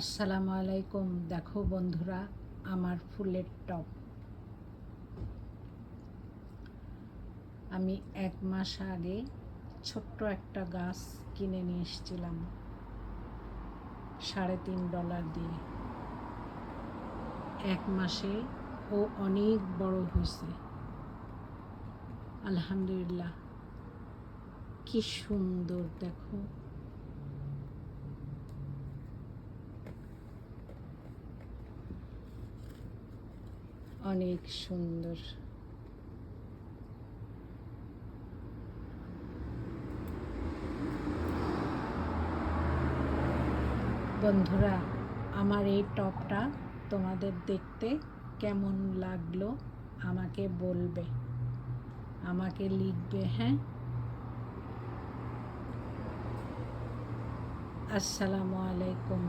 আসসালামু আলাইকুম। দেখো বন্ধুরা, আমার ফুলের টব। আমি 1 মাস আগে ছোট্ট একটা গাছ কিনে নিয়ে এসেছিলাম $3.5 দিয়ে। 1 মাসে ও অনেক বড় হয়েছে, আলহামদুলিল্লাহ। কি সুন্দর দেখো, অনেক সুন্দর। বন্ধুরা, আমার এই টবটা তোমাদের দেখতে কেমন লাগলো আমাকে বলবে, আমাকে লিখবে। হ্যাঁ, আসসালামু আলাইকুম।